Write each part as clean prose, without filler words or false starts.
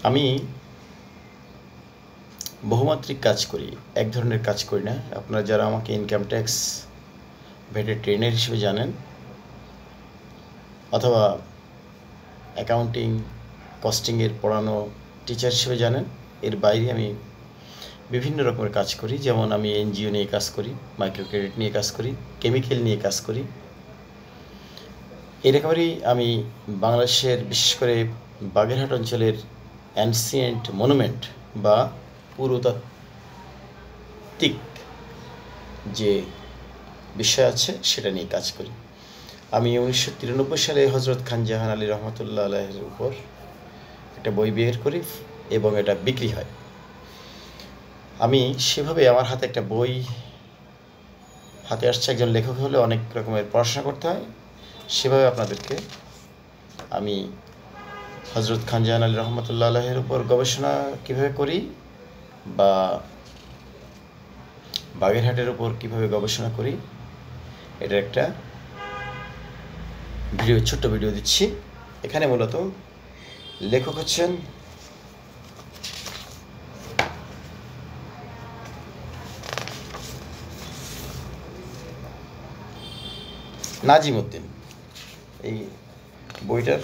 আমি বহুমাত্রিক কাজ করি, এক ধরনের কাজ করি না। আপনারা যারা আমাকে ইনকাম ট্যাক্স ভেটের ট্রেনার হিসেবে জানেন অথবা অ্যাকাউন্টিং কস্টিংয়ের পড়ানো টিচার হিসেবে জানেন, এর বাইরে আমি বিভিন্ন রকমের কাজ করি। যেমন আমি এনজিও নিয়ে কাজ করি, মাইক্রো ক্রেডিট নিয়ে কাজ করি, কেমিক্যাল নিয়ে কাজ করি। এরকমই আমি বাংলাদেশের বিশেষ করে বাগেরহাট অঞ্চলের অ্যানসিয়েন্ট মনুমেন্ট বা পুরাতাত্ত্বিক যে বিষয় আছে সেটা নিয়ে কাজ করি। আমি 1993 সালে হজরত খান জাহান আলী রহমতুল্লাহ আলাইহির উপর একটা বই বের করি এবং এটা বিক্রি হয়। আমি সেভাবে আমার হাতে একটা বই হাতে আসছে, একজন লেখক হলে অনেক রকমের পড়াশোনা করতে হয়, সেভাবে আপনাদেরকে আমি হজরত খান জাহান আলী রহমতুল্লাহ আলাইহির উপর গবেষণা কীভাবে করি বা বাগেরহাটের উপর কীভাবে গবেষণা করি এটার একটা ভিডিও, ছোট্ট ভিডিও দিচ্ছি। এখানে মূলত লেখক হচ্ছেন নাজিম উদ্দিন। এই বইটার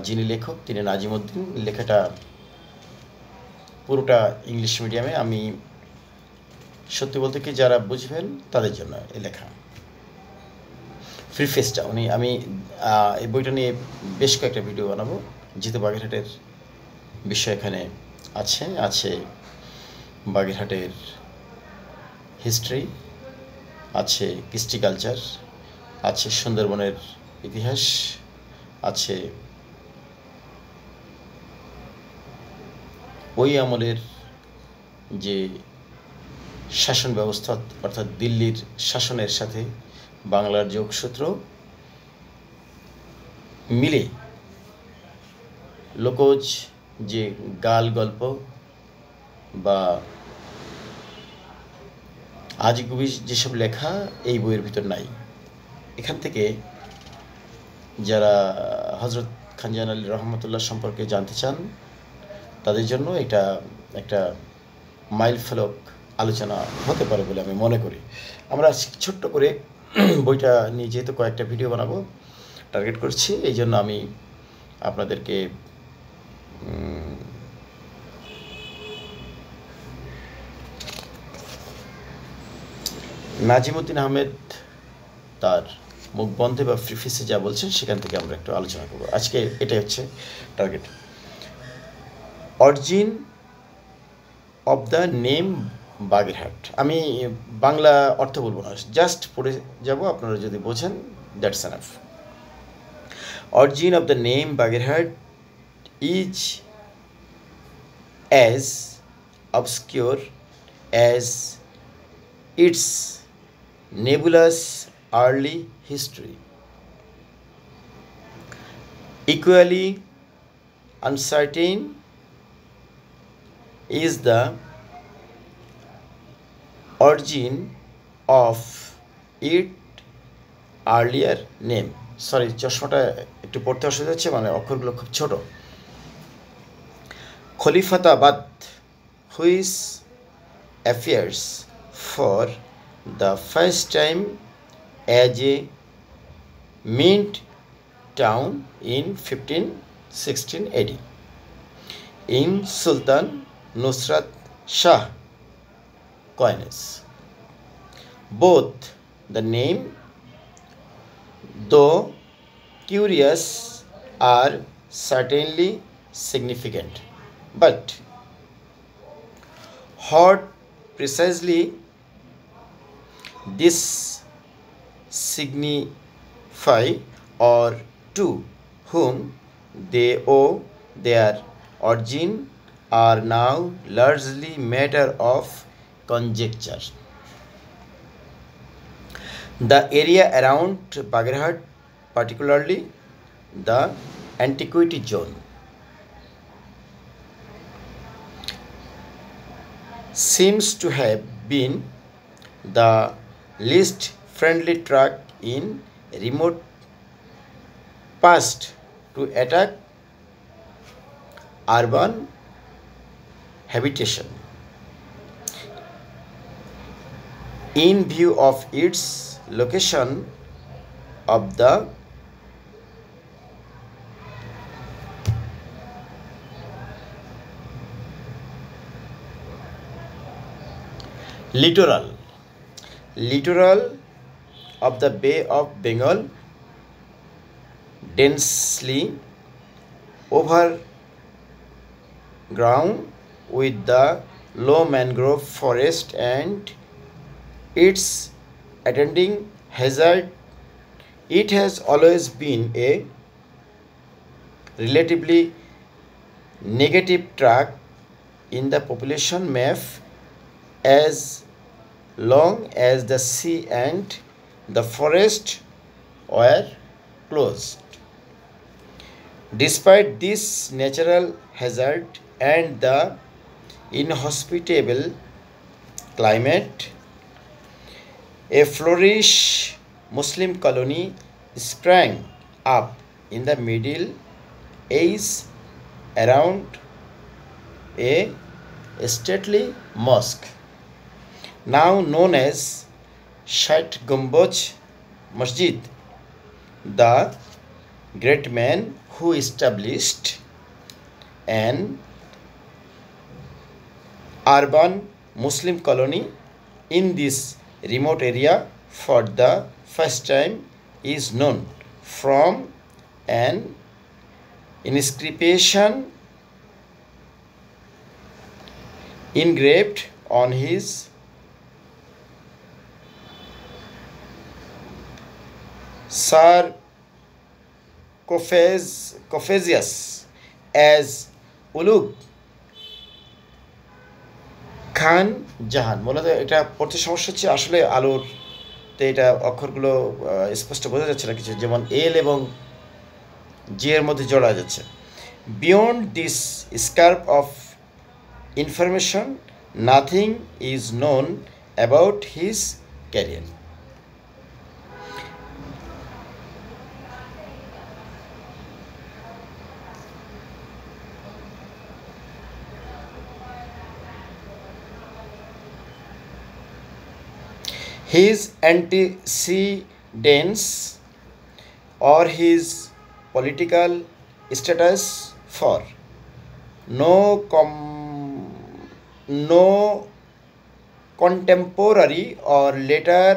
যিনি লেখক তিনি নাজিম উদ্দিন। লেখাটা পুরোটা ইংলিশ মিডিয়ামে। আমি সত্যি বলতে কি যারা বুঝবেন তাদের জন্য এই লেখা প্রিফেসটা উনি। আমি এই বইটা নিয়ে বেশ কয়েকটা ভিডিও বানাবো, যেহেতু বাগেরহাটের বিষয় এখানে আছে বাগেরহাটের হিস্ট্রি আছে, কৃষ্টি কালচার আছে, সুন্দরবনের ইতিহাস আছে, ওই আমলের যে শাসন ব্যবস্থা অর্থাৎ দিল্লির শাসনের সাথে বাংলার যোগসূত্র মিলে লোকজ যে গাল গল্প বা আজগুবি যেসব লেখা এই বইয়ের ভিতর নাই। এখান থেকে যারা হজরত খান জাহান আলী রহমতুল্লাহ সম্পর্কে জানতে চান তাদের জন্য এটা একটা মাইল ফলক আলোচনা হতে পারে বলে আমি মনে করি। আমরা ছোট্ট করে বইটা নিয়ে যেহেতু কয়েকটা ভিডিও বানাবো টার্গেট করছি, এই জন্য আমি আপনাদেরকে নাজিমুদ্দিন আহমেদ তার মুখ বন্ধে বা প্রিফেসে যা বলছেন সেখান থেকে আমরা একটু আলোচনা করব আজকে। এটাই হচ্ছে target. Origin of the name Bagerhat. আমি বাংলা অর্থ বলবো না, জাস্ট পড়ে যাব, আপনারা যদি বোঝেন that's enough. Origin of the name Bagerhat is as obscure as its nebulous early history. Equally uncertain is the origin of its earlier name. Sorry, চশমাটা একটু পড়তে অসুবিধা হচ্ছে, মানে অক্ষরগুলো খুব ছোট। Khalifatabad, which appears for the first time as a mint town in 1516 AD in Sultan Nusrat Shah coinage. Both the name, though curious, are certainly significant, but what precisely this signify or to whom they owe their origin are now largely matter of conjecture. The area around Bagerhat, particularly the Antiquity Zone, seems to have been the least friendly track in remote past to attack urban habitation. In view of its location of the littoral of the Bay of Bengal, densely overgrown with the low mangrove forest and its attending hazard, it has always been a relatively negative track in the population map as long as the sea and the forest were closed. Despite this natural hazard and the inhospitable climate, a flourish Muslim colony sprang up in the Middle Ages around a stately mosque, now known as Shait Gumbaj Masjid. The great man who established an urban Muslim colony in this remote area for the first time is known from an inscription engraved on his sarcophagus as Ulugh খান জাহান। মূলত এটা পড়তে সমস্যা হচ্ছে, আসলে আলোর তো এটা অক্ষরগুলো স্পষ্ট বোঝা যাচ্ছে না কিছু, যেমন এল এবং জি এর মধ্যে জড়া যাচ্ছে। Beyond this স্কার্প of information nothing is known about his career. His antecedents or his political status for no contemporary or later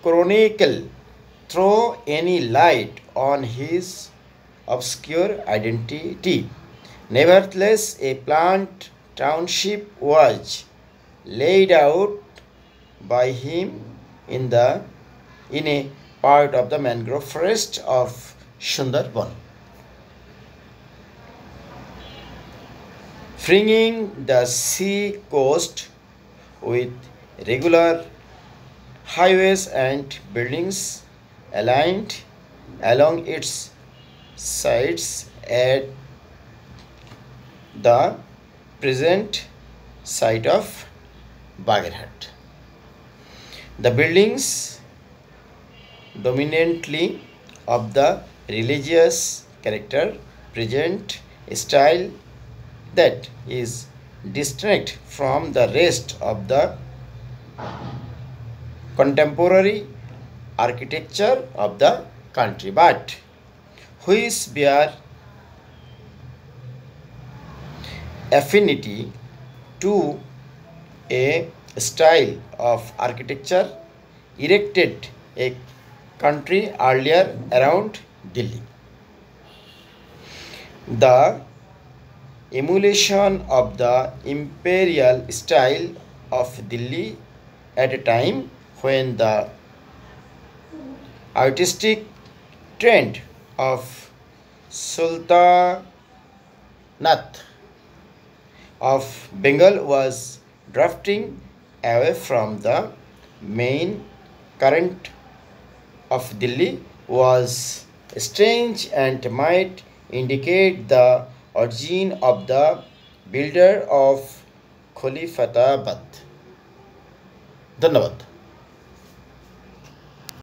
chronicle throw any light on his obscure identity. Nevertheless, a plant township was laid out by him in a part of the mangrove forest of Sundarban, fringing the sea coast with regular highways and buildings aligned along its sides at the present site of Bagherhat. The buildings, dominantly of the religious character, present a style that is distinct from the rest of the contemporary architecture of the country, but which bear affinity to a style of architecture erected a country earlier around Delhi. The emulation of the imperial style of Delhi at a time when the artistic trend of Sultanate of Bengal was drifting away from the main current of Delhi was strange and might indicate the origin of the builder of Khalifatabad. ধন্যবাদ।